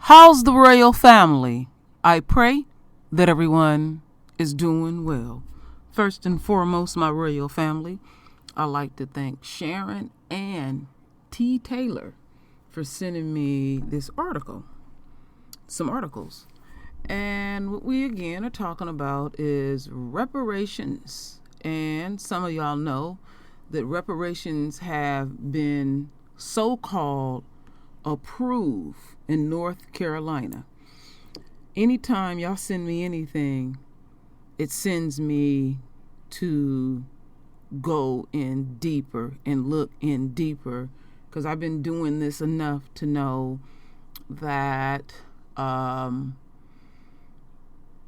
How's the royal family? I pray that everyone is doing well. First and foremost, my royal family, I'd like to thank Sharon and T. Taylor for sending me this article, some articles. And what we again are talking about is reparations. And some of y'all know that reparations have been so-called approved in North Carolina. Anytime y'all send me anything, it sends me to go in deeper and look in deeper, because I've been doing this enough to know that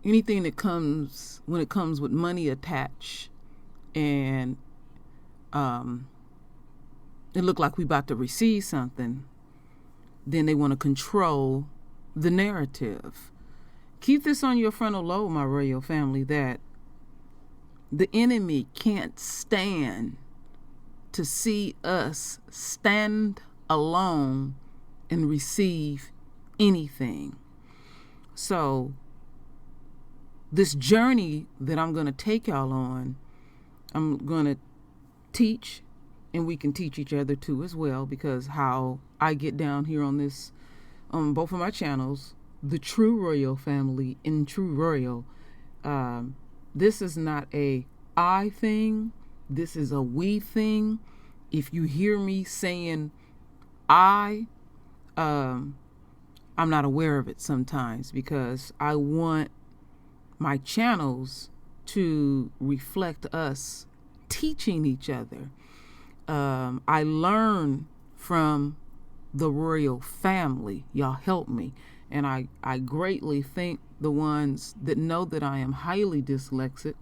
anything that comes, when it comes with money attached, and it look like we about to receive something, then they want to control the narrative. Keep this on your frontal lobe, my royal family, that the enemy can't stand to see us stand alone and receive anything. So this journey that I'm going to take y'all on, I'm going to teach, and we can teach each other too as well, because how I get down here on this, on both of my channels, the True Royal Family and True Royal, this is not a I thing, this is a we thing. If you hear me saying I'm not aware of it sometimes, because I want my channels to reflect us teaching each other. I learn from the royal family. Y'all help me. And I greatly thank the ones that know that I am highly dyslexic.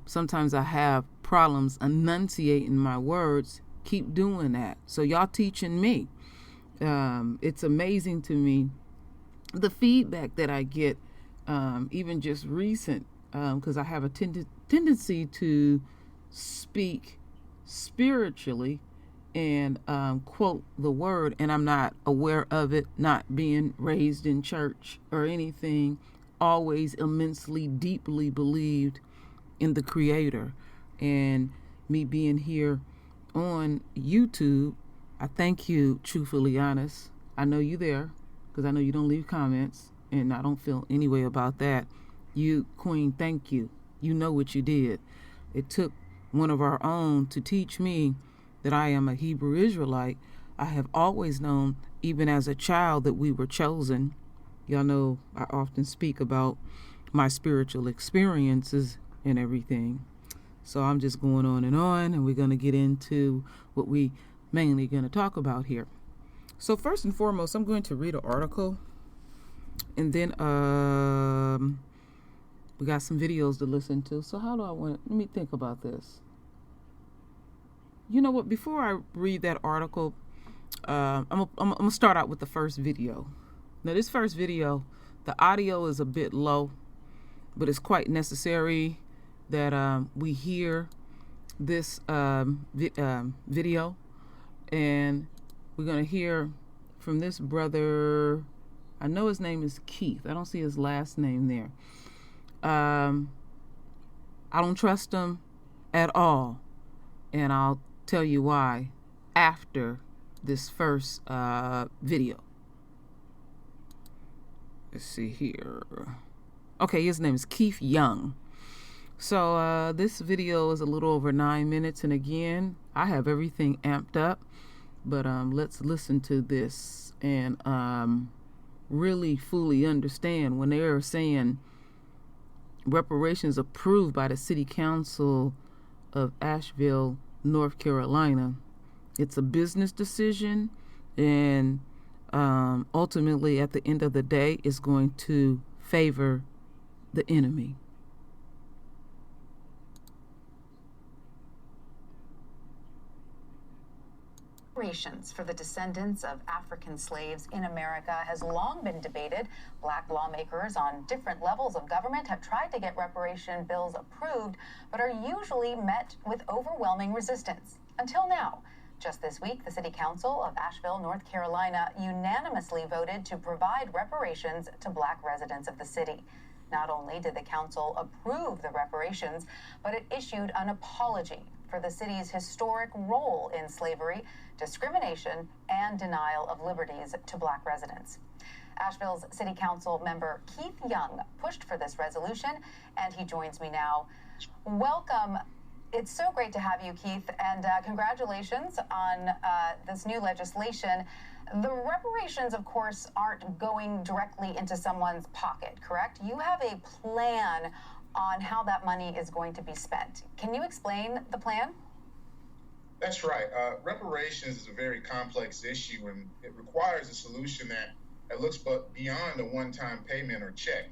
Sometimes I have problems enunciating my words. Keep doing that. So y'all teaching me. It's amazing to me the feedback that I get, even just recent, because I have a tendency to speak spiritually and quote the word, and I'm not aware of it, not being raised in church or anything, always immensely deeply believed in the Creator. And me being here on YouTube, I thank you, truthfully honest. I know you there, because I know you don't leave comments, and I don't feel any way about that. You, Queen, thank you. You know what you did. It took one of our own to teach me that I am a Hebrew Israelite. I have always known, even as a child, that we were chosen. Y'all know I often speak about my spiritual experiences and everything. So I'm just going on, and we're going to get into what we mainly going to talk about here. So first and foremost, I'm going to read an article, and then we got some videos to listen to. So how do I want it? Let me think about this. You know what? Before I read that article, I'm going to start out with the first video. Now, this first video, the audio is a bit low, but it's quite necessary that we hear this video. And we're going to hear from this brother. I know his name is Keith. I don't see his last name there. I don't trust him at all. And I'll tell you why after this first video. Let's see here. Okay, his name is Keith Young. So this video is a little over 9 minutes, and again, I have everything amped up, but let's listen to this and really fully understand when they're saying reparations approved by the City Council of Asheville, North Carolina. It's a business decision, and ultimately at the end of the day, it's going to favor the enemy. Reparations for the descendants of African slaves in America has long been debated. Black lawmakers on different levels of government have tried to get reparation bills approved, but are usually met with overwhelming resistance. Until now, Just this week, the City Council of Asheville, North Carolina, unanimously voted to provide reparations to Black residents of the city. Not only did the council approve the reparations, but it issued an apology for the city's historic role in slavery, discrimination, and denial of liberties to Black residents. Asheville's City Council member Keith Young pushed for this resolution, and he joins me now. Welcome. It's so great to have you, Keith, and congratulations on this new legislation. The reparations, of course, aren't going directly into someone's pocket, correct? You have a plan on how that money is going to be spent. Can you explain the plan? That's right. Reparations is a very complex issue, and it requires a solution that looks beyond a one-time payment or check.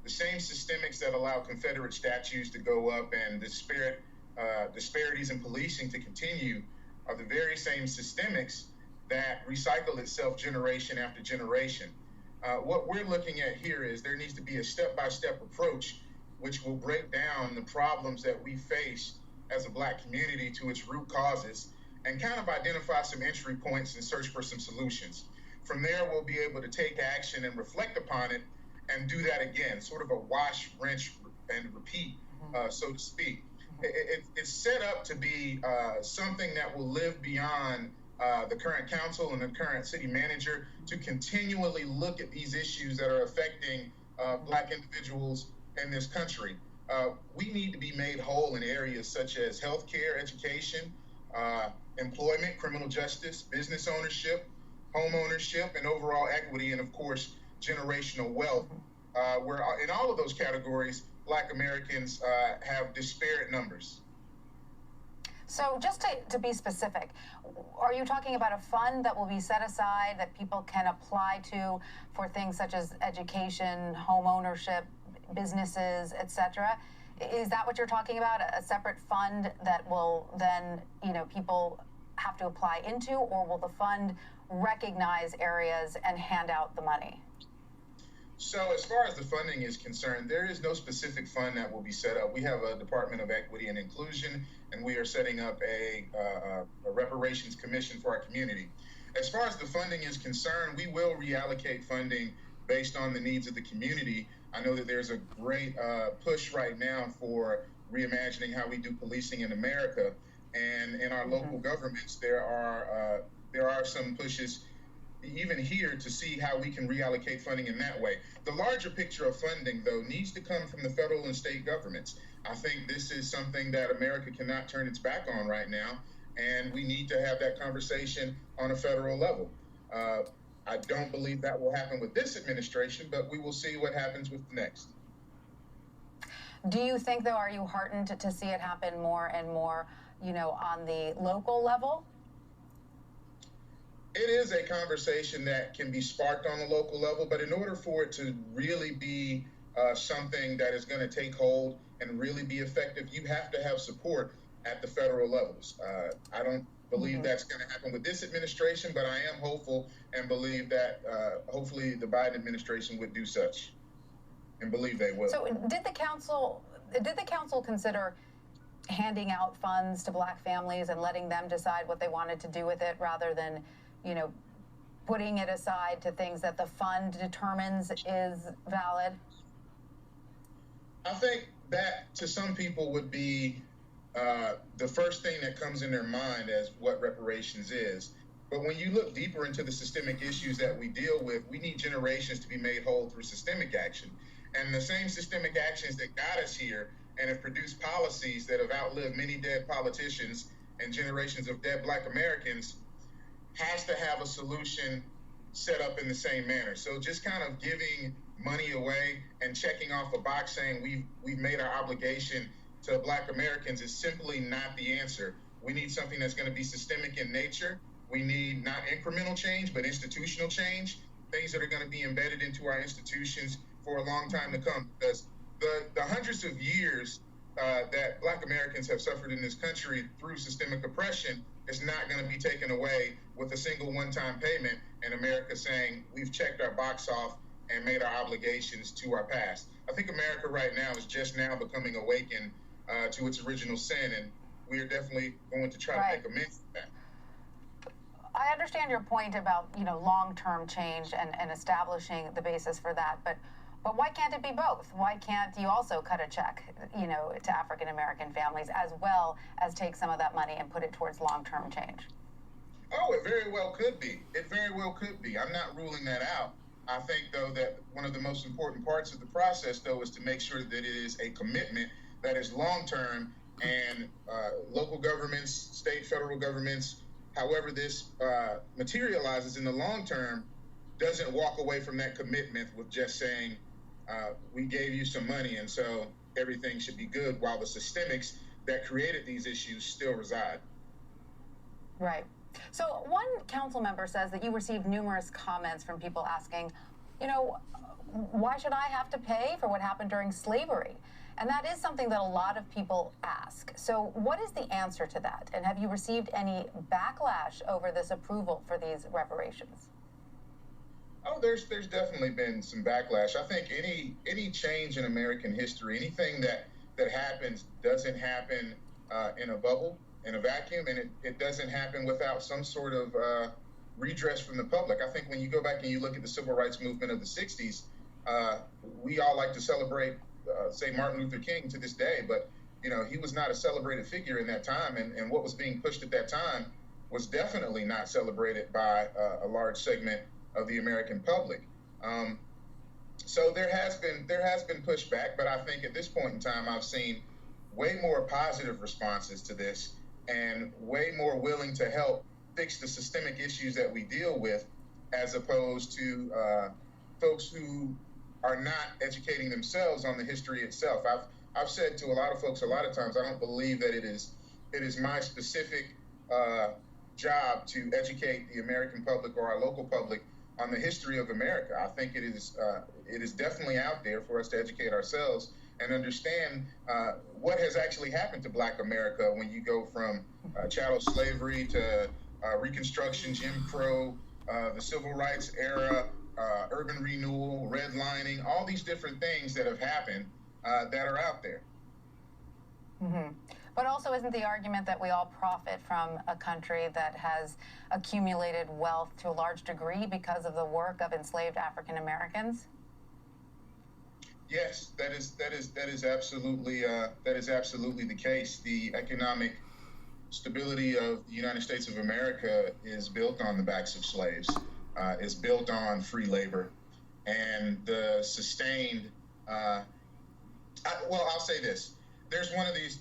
The same systemics that allow Confederate statues to go up and disparities in policing to continue are the very same systemics that recycle itself generation after generation. What we're looking at here is there needs to be a step-by-step approach which will break down the problems that we face as a Black community to its root causes and kind of identify some entry points and search for some solutions. From there, we'll be able to take action and reflect upon it and do that again, sort of a wash, rinse, and repeat, so to speak. It's set up to be something that will live beyond the current council and the current city manager to continually look at these issues that are affecting Black individuals in this country. We need to be made whole in areas such as healthcare, education, employment, criminal justice, business ownership, home ownership, and overall equity, and of course, generational wealth, where in all of those categories, Black Americans have disparate numbers. So just to be specific, are you talking about a fund that will be set aside that people can apply to for things such as education, home ownership, businesses, etc.? Is that what you're talking about? A separate fund that will then, people have to apply into, or will the fund recognize areas and hand out the money? So as far as the funding is concerned, there is no specific fund that will be set up. We have a Department of Equity and Inclusion, and we are setting up a reparations commission for our community. As far as the funding is concerned, we will reallocate funding based on the needs of the community. I know that there's a great push right now for reimagining how we do policing in America, and in our local governments, there are some pushes even here to see how we can reallocate funding in that way. The larger picture of funding, though, needs to come from the federal and state governments. I think this is something that America cannot turn its back on right now, and we need to have that conversation on a federal level. I don't believe that will happen with this administration, but we will see what happens with the next. Do you think, though, are you heartened to see it happen more and more, on the local level? It is a conversation that can be sparked on the local level, but in order for it to really be something that is going to take hold and really be effective, you have to have support at the federal levels. I don't believe that's going to happen with this administration, but I am hopeful and believe that hopefully the Biden administration would do such, and believe they will. So did the council consider handing out funds to Black families and letting them decide what they wanted to do with it, rather than putting it aside to things that the fund determines is valid? I think that to some people would be the first thing that comes in their mind as what reparations is. But when you look deeper into the systemic issues that we deal with, we need generations to be made whole through systemic action. And the same systemic actions that got us here and have produced policies that have outlived many dead politicians and generations of dead Black Americans has to have a solution set up in the same manner. So just kind of giving money away and checking off a box saying we've made our obligation to Black Americans is simply not the answer. We need something that's going to be systemic in nature. We need not incremental change, but institutional change, things that are going to be embedded into our institutions for a long time to come. Because the hundreds of years that Black Americans have suffered in this country through systemic oppression is not going to be taken away with a single one-time payment and America saying we've checked our box off and made our obligations to our past. I think America right now is just now becoming awakened to its original sin, and we are definitely going to try to make amends for that. I understand your point about, long-term change and establishing the basis for that, but why can't it be both? Why can't you also cut a check, to African American families as well as take some of that money and put it towards long-term change? Oh, it very well could be. It very well could be. I'm not ruling that out. I think, though, that one of the most important parts of the process, though, is to make sure that it is a commitment that is long-term, and local governments, state, federal governments, however this materializes in the long term, doesn't walk away from that commitment with just saying, we gave you some money and so everything should be good, while the systemics that created these issues still reside. Right. So one council member says that you received numerous comments from people asking, why should I have to pay for what happened during slavery? And that is something that a lot of people ask. So what is the answer to that? And have you received any backlash over this approval for these reparations? Oh, there's definitely been some backlash. I think any change in American history, anything that happens doesn't happen in a bubble, in a vacuum, and it doesn't happen without some sort of redress from the public. I think when you go back and you look at the civil rights movement of the 60s, we all like to celebrate, say, Martin Luther King to this day, but he was not a celebrated figure in that time, and what was being pushed at that time was definitely not celebrated by a large segment of the American public. So there has been pushback, but I think at this point in time, I've seen way more positive responses to this and way more willing to help fix the systemic issues that we deal with, as opposed to folks who are not educating themselves on the history itself. I've said to a lot of folks a lot of times, I don't believe that it is my specific job to educate the American public or our local public on the history of America. I think it is definitely out there for us to educate ourselves and understand what has actually happened to Black America when you go from chattel slavery to Reconstruction, Jim Crow, the Civil Rights era, urban renewal, redlining, all these different things that have happened that are out there. Mm-hmm. But also, isn't the argument that we all profit from a country that has accumulated wealth to a large degree because of the work of enslaved African Americans? Yes, that is absolutely the case. The economic stability of the United States of America is built on the backs of slaves, is built on free labor, and the sustained. I'll say this. There's one of these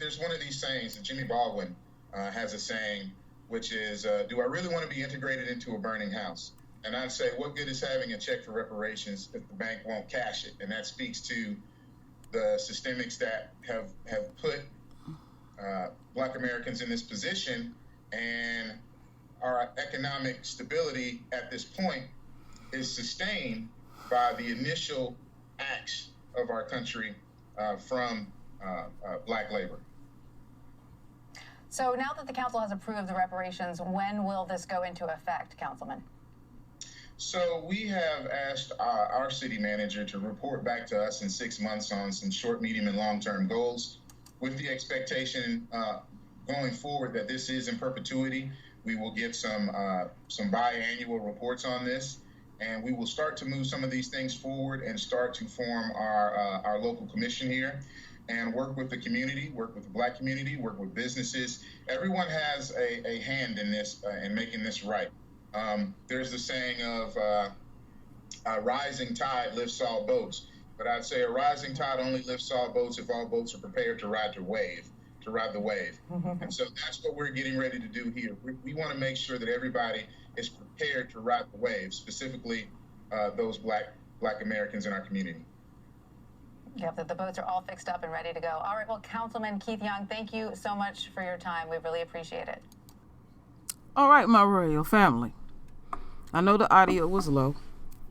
sayings that Jimmy Baldwin has a saying, which is, do I really want to be integrated into a burning house? And I'd say, what good is having a check for reparations if the bank won't cash it? And that speaks to the systemics that have put Black Americans in this position, and our economic stability at this point is sustained by the initial acts of our country from Black labor. So now that the council has approved the reparations, when will this go into effect, Councilman? So we have asked our city manager to report back to us in 6 months on some short, medium, and long-term goals, with the expectation going forward that this is in perpetuity. We will get some biannual reports on this, and we will start to move some of these things forward and start to form our local commission here and work with the community, work with the Black community, work with businesses. Everyone has a hand in this in making this right. There's the saying of a rising tide lifts all boats, but I'd say a rising tide only lifts all boats if all boats are prepared to ride the wave. And so that's what we're getting ready to do here. We want to make sure that everybody is prepared to ride the wave, specifically those Black Americans in our community. Yep, that the boats are all fixed up and ready to go. All right, well, Councilman Keith Young, thank you so much for your time. We really appreciate it. All right, my royal family. I know the audio was low,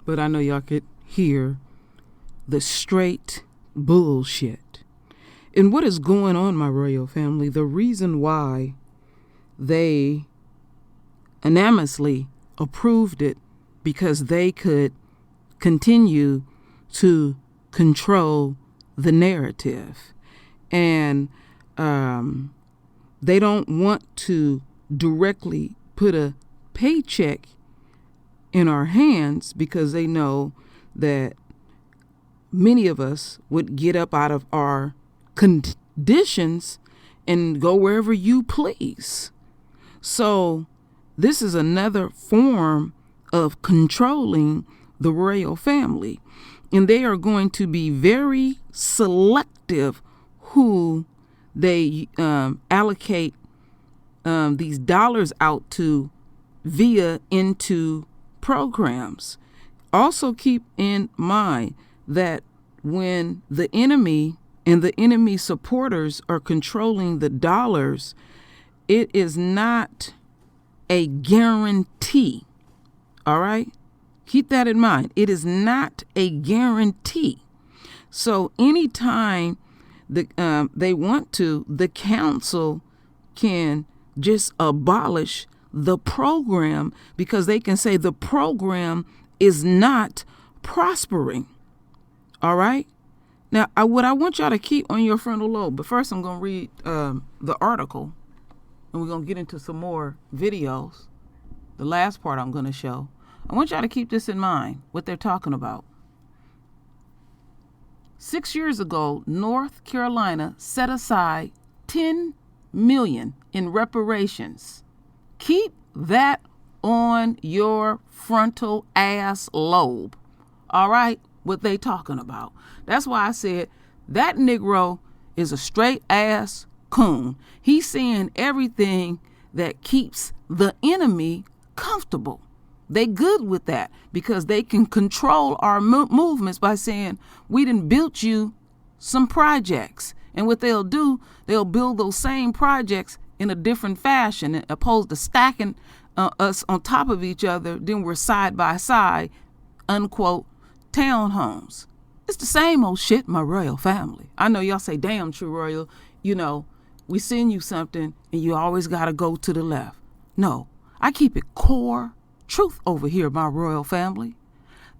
but I know y'all could hear the straight bullshit. And what is going on, my royal family? The reason why they unanimously approved it, because they could continue to control the narrative. And they don't want to directly put a paycheck in our hands, because they know that many of us would get up out of our conditions and go wherever you please. So this is another form of controlling the royal family. And they are going to be very selective who they allocate these dollars out to via into programs. Also keep in mind that when the enemy and the enemy supporters are controlling the dollars, it is not a guarantee. All right? Keep that in mind. It is not a guarantee. So anytime they want to, the council can just abolish the program, because they can say the program is not prospering. All right? Now, what I want y'all to keep on your frontal lobe, but first I'm going to read the article, and we're going to get into some more videos. The last part I'm going to show. I want y'all to keep this in mind, what they're talking about. 6 years ago, North Carolina set aside $10 million in reparations. Keep that on your frontal ass lobe. All right? What they talking about. That's why I said that Negro is a straight ass coon. He's saying everything that keeps the enemy comfortable. They good with that because they can control our movements by saying, we done built you some projects. And what they'll do, they'll build those same projects in a different fashion, opposed to stacking us on top of each other. Then we're side by side, unquote, townhomes. It's the same old shit, my royal family. I know y'all say, damn, True Royal, you know, we send you something and you always got to go to the left. No, I keep it core truth over here, my royal family.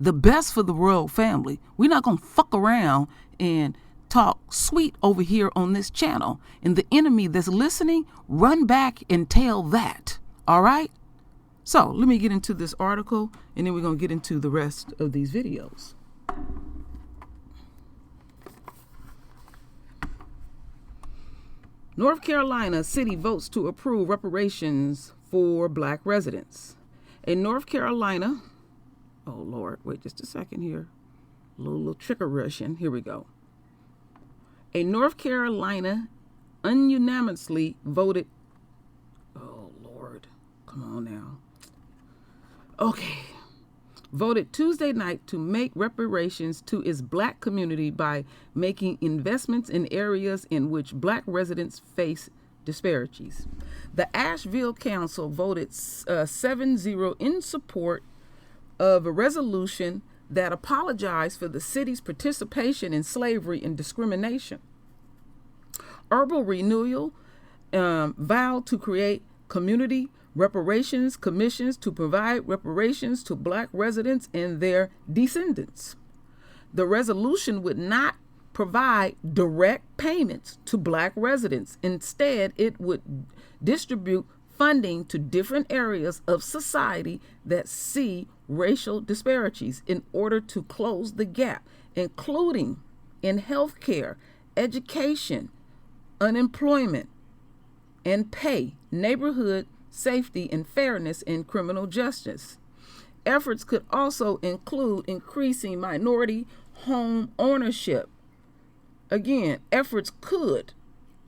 The best for the royal family. We're not going to fuck around and talk sweet over here on this channel. And the enemy that's listening, run back and tell that. All right? So let me get into this article, and then we're going to get into the rest of these videos. North Carolina city votes to approve reparations for black residents. In North Carolina, oh Lord, wait just a second here. A little trigger Russian. Here we go. A North Carolina unanimously voted. Oh Lord, come on now. Okay. Voted Tuesday night to make reparations to its black community by making investments in areas in which black residents face disparities. The Asheville Council voted 7-0 in support of a resolution that apologized for the city's participation in slavery and discrimination. Urban Renewal vowed to create community reparations commissions to provide reparations to black residents and their descendants. The resolution would not provide direct payments to black residents. Instead, it would distribute funding to different areas of society that see racial disparities in order to close the gap, including in healthcare, education, unemployment, and pay, neighborhood safety and fairness in criminal justice. Efforts could also include increasing minority home ownership. Again, efforts could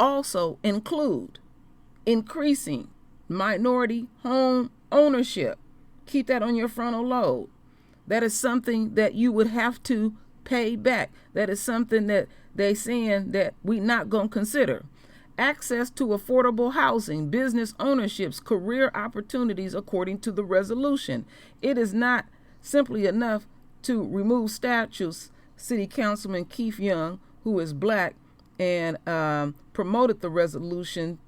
also include increasing minority home ownership. Keep that on your frontal lobe. That is something that you would have to pay back. That is something that they saying that we not going to consider. Access to affordable housing, business ownerships, career opportunities according to the resolution. It is not simply enough to remove statues. City Councilman Keith Young, who is black and promoted the resolution,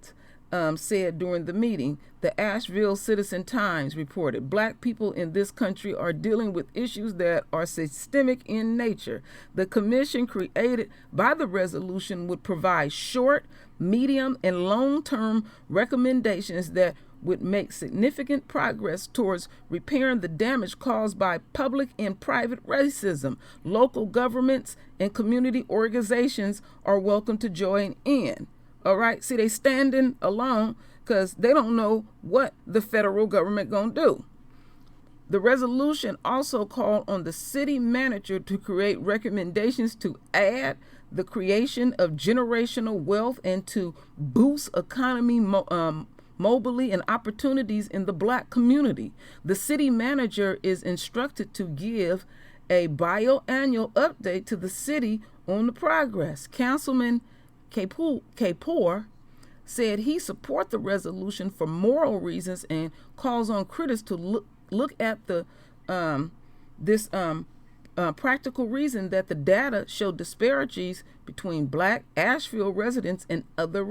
said during the meeting. The Asheville Citizen Times reported, black people in this country are dealing with issues that are systemic in nature. The commission created by the resolution would provide short, medium, and long-term recommendations that would make significant progress towards repairing the damage caused by public and private racism. Local governments and community organizations are welcome to join in. All right, see, they standing alone because they don't know what the federal government gonna do. The resolution also called on the city manager to create recommendations to add the creation of generational wealth and to boost economy mobility and opportunities in the Black community. The city manager is instructed to give a biannual update to the city on the progress. Councilman Kapoor said he support the resolution for moral reasons and calls on critics to look at the practical reason that the data show disparities between Black Asheville residents and other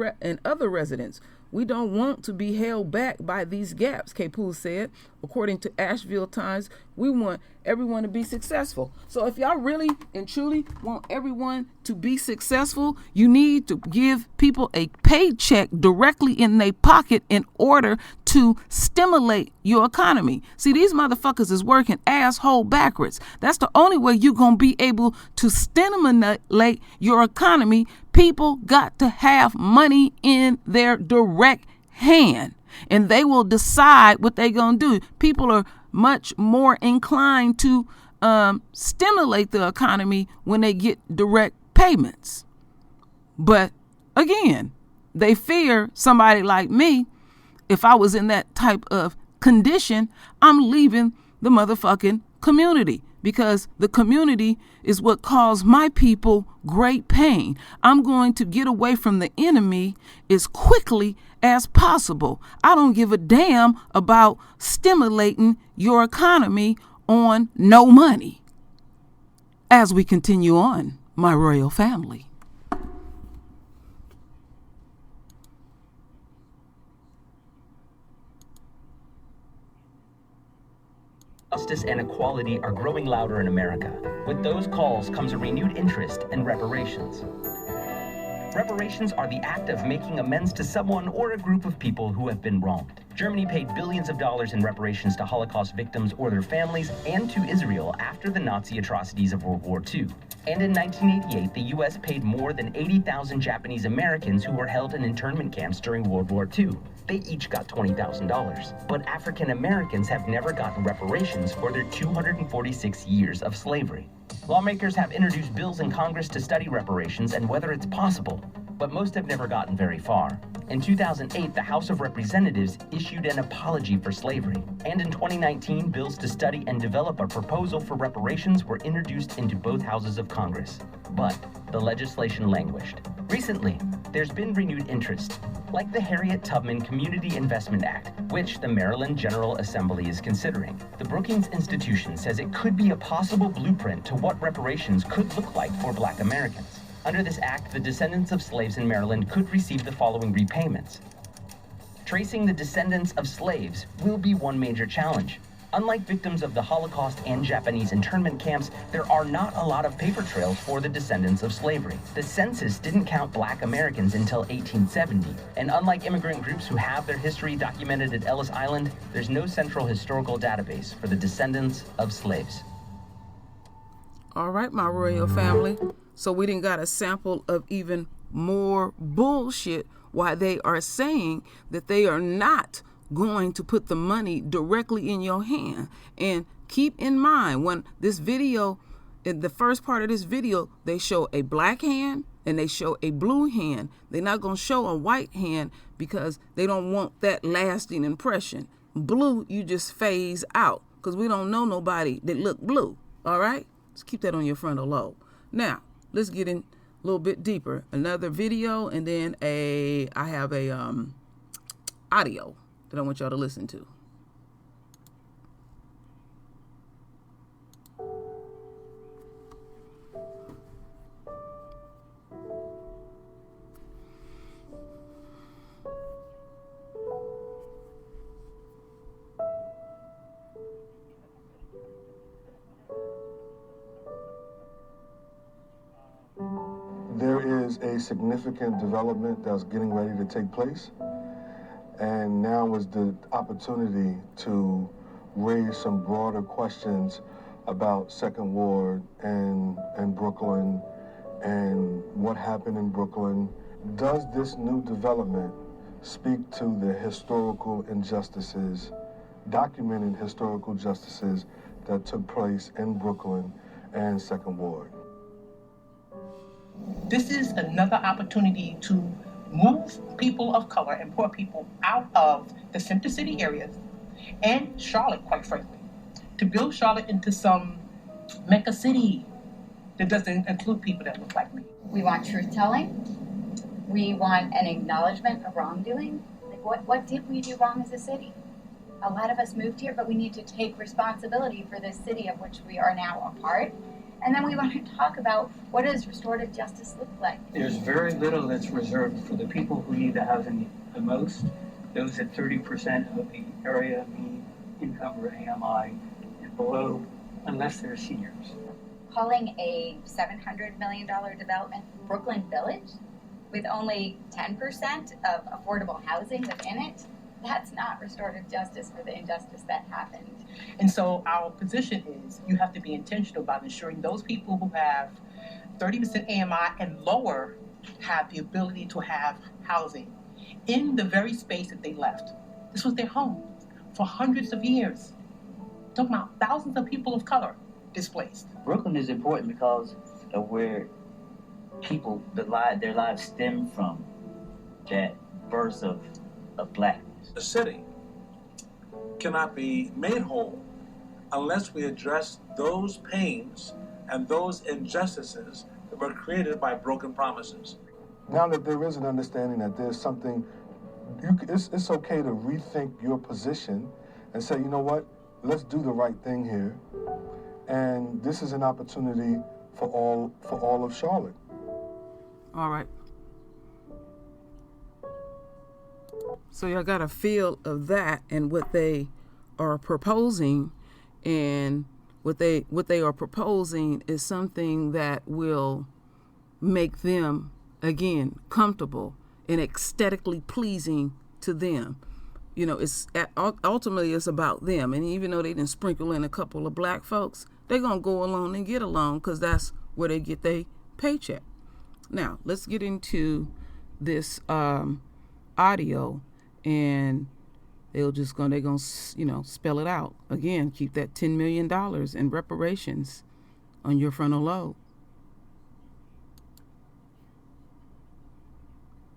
residents. We don't want to be held back by these gaps, Kapoor said. According to Asheville Times, we want everyone to be successful. So if y'all really and truly want everyone to be successful, you need to give people a paycheck directly in their pocket in order to stimulate your economy. See, these motherfuckers is working asshole backwards. That's the only way you're going to be able to stimulate your economy. People got to have money in their direct hand, and they will decide what they're going to do. People are much more inclined to stimulate the economy when they get direct payments. But again, they fear somebody like me. If I was in that type of condition, I'm leaving the motherfucking community, because the community is what caused my people great pain. I'm going to get away from the enemy as quickly as possible. I don't give a damn about stimulating your economy on no money. As we continue on, my royal family. Justice and equality are growing louder in America. With those calls comes a renewed interest in reparations. Reparations are the act of making amends to someone or a group of people who have been wronged. Germany paid billions of dollars in reparations to Holocaust victims or their families and to Israel after the Nazi atrocities of World War II. And in 1988, the U.S. paid more than 80,000 Japanese Americans who were held in internment camps during World War II. They each got $20,000. But African Americans have never gotten reparations for their 246 years of slavery. Lawmakers have introduced bills in Congress to study reparations and whether it's possible, but most have never gotten very far. In 2008, the House of Representatives issued an apology for slavery. And in 2019, bills to study and develop a proposal for reparations were introduced into both houses of Congress. But the legislation languished. Recently, there's been renewed interest, like the Harriet Tubman Community Investment Act, which the Maryland General Assembly is considering. The Brookings Institution says it could be a possible blueprint to what reparations could look like for Black Americans. Under this act, the descendants of slaves in Maryland could receive the following repayments. Tracing the descendants of slaves will be one major challenge. Unlike victims of the Holocaust and Japanese internment camps, there are not a lot of paper trails for the descendants of slavery. The census didn't count Black Americans until 1870, and unlike immigrant groups who have their history documented at Ellis Island, there's no central historical database for the descendants of slaves. All right, my royal family. So we didn't got a sample of even more bullshit why they are saying that they are not going to put the money directly in your hand. And keep in mind, when this video, in the first part of this video, they show a black hand and they show a blue hand. They're not going to show a white hand because they don't want that lasting impression. Blue, you just phase out because we don't know nobody that look blue. All right? Let's keep that on your frontal lobe. Now, let's get in a little bit deeper. Another video, and then I have a audio that I want y'all to listen to. There is a significant development that's getting ready to take place, And now is the opportunity to raise some broader questions about Second Ward and Brooklyn and what happened in Brooklyn. Does this new development speak to the historical injustices, documented historical justices that took place in Brooklyn and Second Ward? This is another opportunity to move people of color and poor people out of the center city areas and Charlotte, quite frankly, to build Charlotte into some mecca city that doesn't include people that look like me. We want truth-telling. We want an acknowledgement of wrongdoing. Like, what did we do wrong as a city? A lot of us moved here, but we need to take responsibility for this city of which we are now a part. And then we want to talk about what does restorative justice look like. There's very little that's reserved for the people who need the housing the most, those at 30% of the area mean income or AMI and below, unless they're seniors. Calling a $700 million development Brooklyn Village with only 10% of affordable housing within it, that's not restorative justice for the injustice that happened. And so our position is you have to be intentional about ensuring those people who have 30% AMI and lower have the ability to have housing in the very space that they left. This was their home for hundreds of years. Talking about thousands of people of color displaced. Brooklyn is important because of where people, their lives stem from, that birth of blackness. The city cannot be made whole unless we address those pains and those injustices that were created by broken promises. Now that there is an understanding that there's something, it's okay to rethink your position and say, you know what, let's do the right thing here. And this is an opportunity for all of Charlotte. All right. So y'all got a feel of that and what they are proposing, and what they are proposing is something that will make them, again, comfortable and aesthetically pleasing to them. You know, it's ultimately it's about them. And even though they didn't sprinkle in a couple of black folks, they're gonna go along and get along because that's where they get their paycheck. Now let's get into this audio, and they're gonna spell it out again. Keep that $10 million in reparations on your frontal lobe.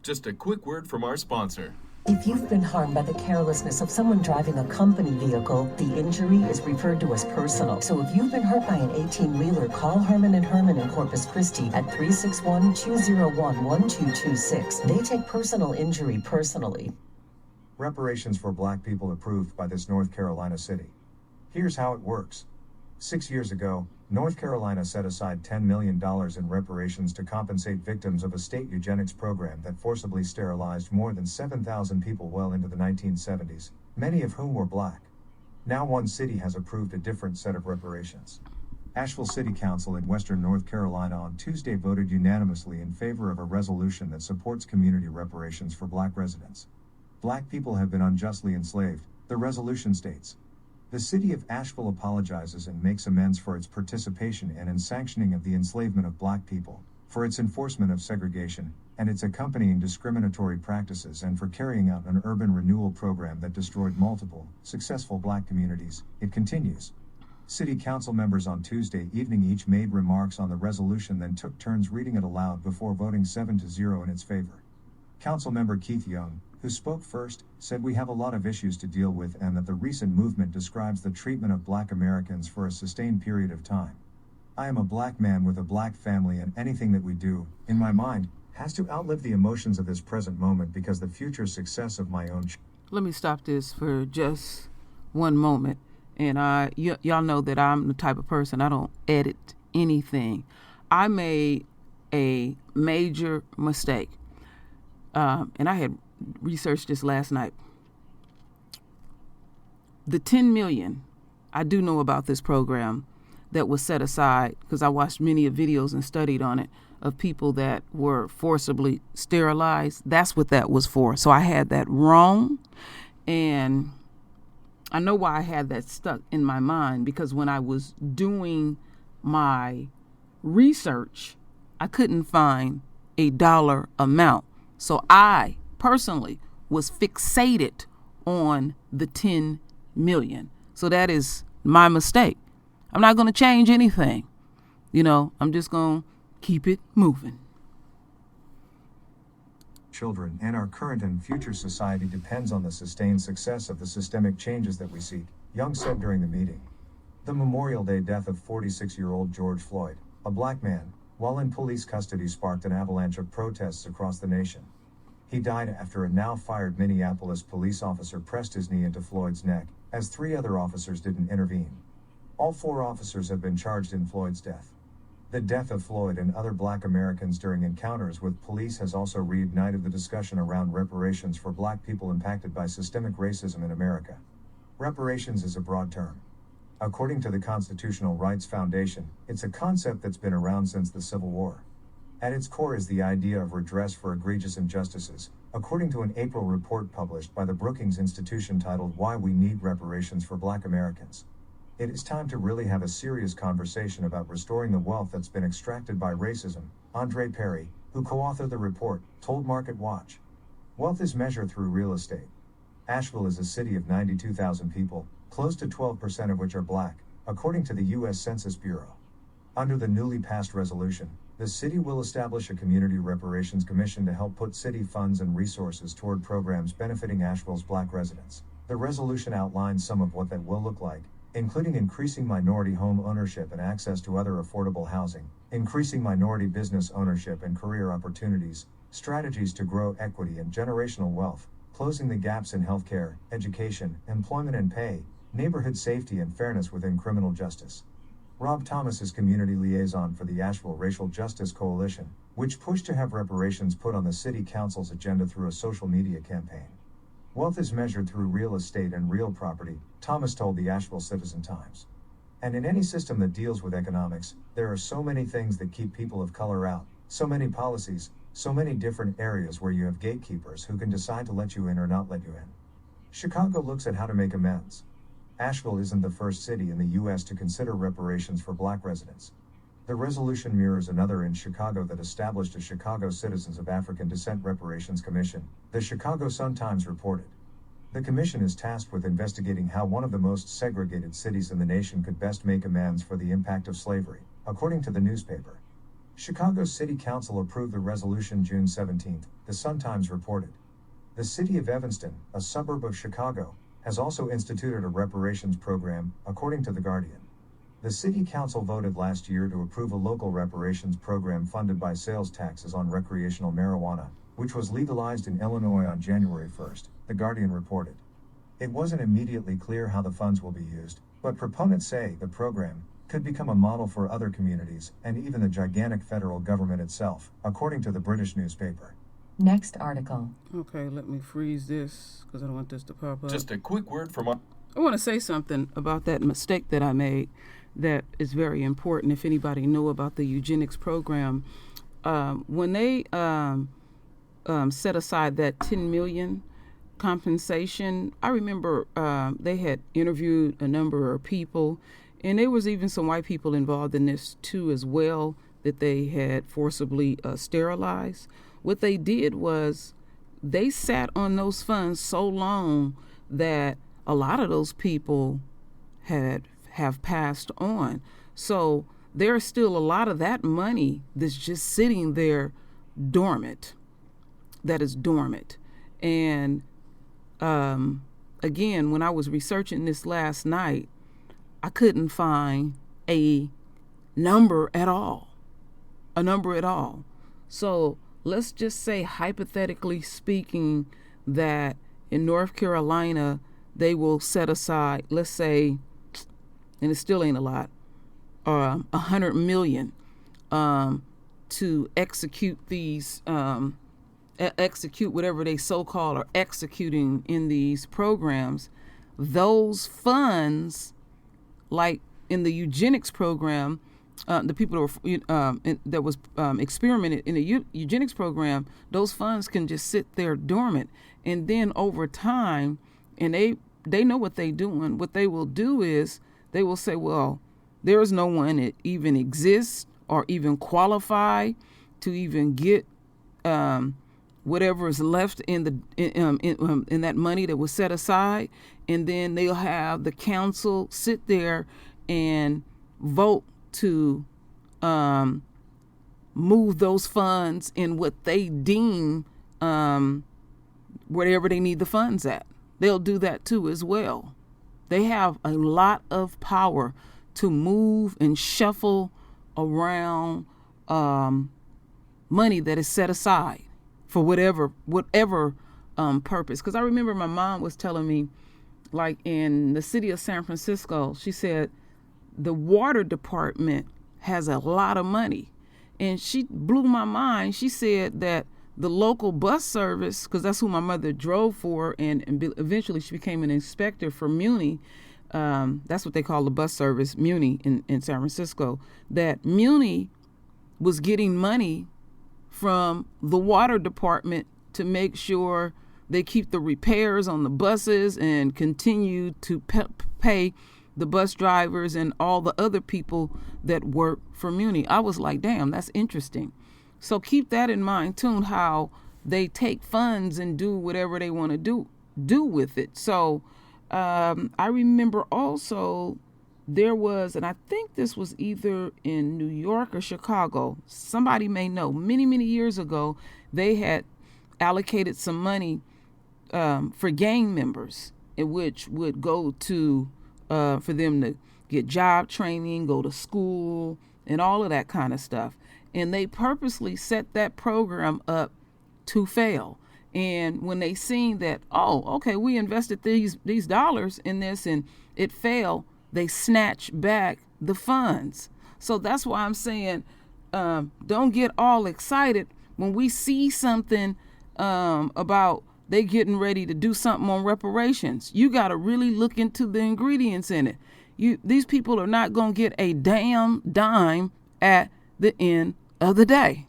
Just a quick word from our sponsor. If you've been harmed by the carelessness of someone driving a company vehicle, the injury is referred to as personal. So if you've been hurt by an 18-wheeler, call Herman & Herman in Corpus Christi at 361-201-1226. They take personal injury personally. Reparations for Black people approved by this North Carolina city. Here's how it works. 6 years ago, North Carolina set aside $10 million in reparations to compensate victims of a state eugenics program that forcibly sterilized more than 7,000 people well into the 1970s, many of whom were black. Now one city has approved a different set of reparations. Asheville City Council in Western North Carolina on Tuesday voted unanimously in favor of a resolution that supports community reparations for black residents. Black people have been unjustly enslaved, the resolution states. The city of Asheville apologizes and makes amends for its participation in and sanctioning of the enslavement of black people, for its enforcement of segregation, and its accompanying discriminatory practices, and for carrying out an urban renewal program that destroyed multiple, successful black communities, it continues. City council members on Tuesday evening each made remarks on the resolution, then took turns reading it aloud before voting 7-0 in its favor. Councilmember Keith Young, who spoke first, said we have a lot of issues to deal with and that the recent movement describes the treatment of black Americans for a sustained period of time. I am a black man with a black family, and anything that we do, in my mind, has to outlive the emotions of this present moment because the future success of my own... Let me stop this for just one moment. And y'all know that I'm the type of person, I don't edit anything. I made a major mistake. And I had researched this last night. The 10 million, I do know about this program. that was set aside, because I watched many videos and studied on it, of people that were forcibly sterilized. That's what that was for. So I had that wrong. And I know why I had that stuck in my mind, because when I was doing my research, I couldn't find a dollar amount. So I personally was fixated on the 10 million. So that is my mistake. I'm not going to change anything. I'm just going to keep it moving. Children and our current and future society depends on the sustained success of the systemic changes that we seek, Young said during the meeting. The Memorial Day death of 46-year-old George Floyd, a black man, while in police custody sparked an avalanche of protests across the nation. He died after a now-fired Minneapolis police officer pressed his knee into Floyd's neck, as 3 other officers didn't intervene. All 4 officers have been charged in Floyd's death. The death of Floyd and other black Americans during encounters with police has also reignited the discussion around reparations for black people impacted by systemic racism in America. Reparations is a broad term. According to the Constitutional Rights Foundation, it's a concept that's been around since the Civil War. At its core is the idea of redress for egregious injustices, according to an April report published by the Brookings Institution titled Why We Need Reparations for Black Americans. It is time to really have a serious conversation about restoring the wealth that's been extracted by racism, Andre Perry, who co-authored the report, told Market Watch. Wealth is measured through real estate. Asheville is a city of 92,000 people, close to 12% of which are black, according to the U.S. Census Bureau. Under the newly passed resolution, the city will establish a community reparations commission to help put city funds and resources toward programs benefiting Asheville's black residents. The resolution outlines some of what that will look like, including increasing minority home ownership and access to other affordable housing, increasing minority business ownership and career opportunities, strategies to grow equity and generational wealth, closing the gaps in healthcare, education, employment and pay, neighborhood safety and fairness within criminal justice. Rob Thomas is community liaison for the Asheville Racial Justice Coalition, which pushed to have reparations put on the city council's agenda through a social media campaign. Wealth is measured through real estate and real property, Thomas told the Asheville Citizen-Times. And in any system that deals with economics, there are so many things that keep people of color out, so many policies, so many different areas where you have gatekeepers who can decide to let you in or not let you in. Chicago looks at how to make amends. Asheville isn't the first city in the U.S. to consider reparations for black residents. The resolution mirrors another in Chicago that established a Chicago Citizens of African Descent Reparations Commission, the Chicago Sun-Times reported. The commission is tasked with investigating how one of the most segregated cities in the nation could best make amends for the impact of slavery, according to the newspaper. Chicago's City Council approved the resolution June 17, the Sun-Times reported. The city of Evanston, a suburb of Chicago, has also instituted a reparations program, according to The Guardian. The City Council voted last year to approve a local reparations program funded by sales taxes on recreational marijuana, which was legalized in Illinois on January 1st, The Guardian reported. It wasn't immediately clear how the funds will be used, but proponents say the program could become a model for other communities and even the gigantic federal government itself, according to the British newspaper. Next article. Okay, let me freeze this because I don't want this to pop up. Just a quick word from I want to say something about that mistake that I made that is very important. If anybody know about the eugenics program, when they set aside that 10 million compensation, I remember they had interviewed a number of people, and there was even some white people involved in this too as well, that they had forcibly sterilized. What they did was they sat on those funds so long that a lot of those people have passed on. So there's still a lot of that money that's just sitting there dormant, that is dormant. And again, when I was researching this last night, I couldn't find a number at all. So let's just say, hypothetically speaking, that in North Carolina, they will set aside, let's say, and it still ain't a lot, $100 million to execute these, execute whatever they so-called are executing in these programs. Those funds, like in the eugenics program, the people that was experimented in the eugenics program, those funds can just sit there dormant, and then over time, and they know what they're doing. What they will do is they will say, well, there is no one that even exists or even qualify to even get whatever is left in that money that was set aside, and then they'll have the council sit there and vote to move those funds in what they deem wherever they need the funds at. They'll do that too as well. They have a lot of power to move and shuffle around money that is set aside for whatever purpose. Because I remember my mom was telling me, like in the city of San Francisco, she said the water department has a lot of money. And she blew my mind. She said that the local bus service, because that's who my mother drove for, and eventually she became an inspector for Muni. That's what they call the bus service, Muni, in San Francisco. That Muni was getting money from the water department to make sure they keep the repairs on the buses and continue to pay the bus drivers and all the other people that work for Muni. I was like, damn, that's interesting. So keep that in mind too, how they take funds and do whatever they want to do with it. So I remember also there was, and I think this was either in New York or Chicago, somebody may know, many, many years ago, they had allocated some money for gang members, in which would go to, for them to get job training, go to school, and all of that kind of stuff. And they purposely set that program up to fail. And when they seen that, oh, okay, we invested these dollars in this and it failed, they snatch back the funds. So that's why I'm saying, don't get all excited when we see something about they getting ready to do something on reparations. You got to really look into the ingredients in it. These people are not going to get a damn dime at the end of the day.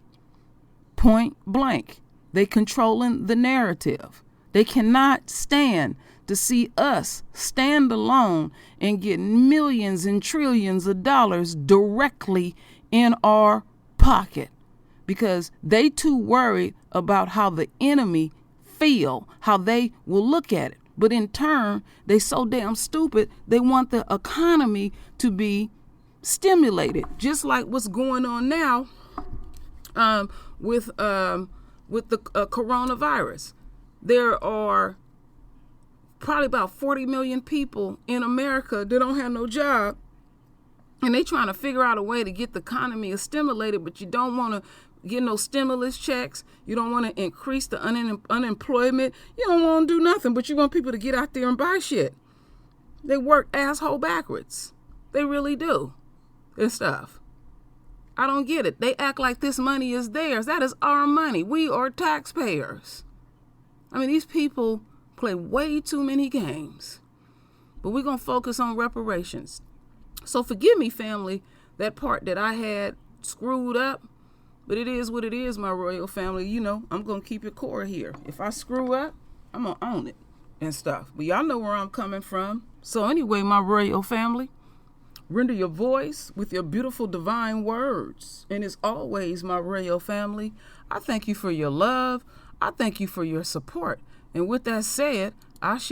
Point blank. They controlling the narrative. They cannot stand to see us stand alone and get millions and trillions of dollars directly in our pocket, because they too worried about how the enemy feel, how they will look at it. But in turn, they so damn stupid, they want the economy to be stimulated, just like what's going on now with the coronavirus. There are probably about 40 million people in America that don't have no job, and they trying to figure out a way to get the economy stimulated, but you don't want to get no stimulus checks. You don't want to increase the unemployment. You don't want to do nothing, but you want people to get out there and buy shit. They work asshole backwards. They really do. And stuff. I don't get it. They act like this money is theirs. That is our money. We are taxpayers. I mean, these people play way too many games. But we're going to focus on reparations. So forgive me, family, that part that I had screwed up. But it is what it is, my royal family. You know, I'm going to keep it core here. If I screw up, I'm going to own it and stuff. But y'all know where I'm coming from. So anyway, my royal family, render your voice with your beautiful divine words. And as always, my royal family, I thank you for your love. I thank you for your support. And with that said, Ashe.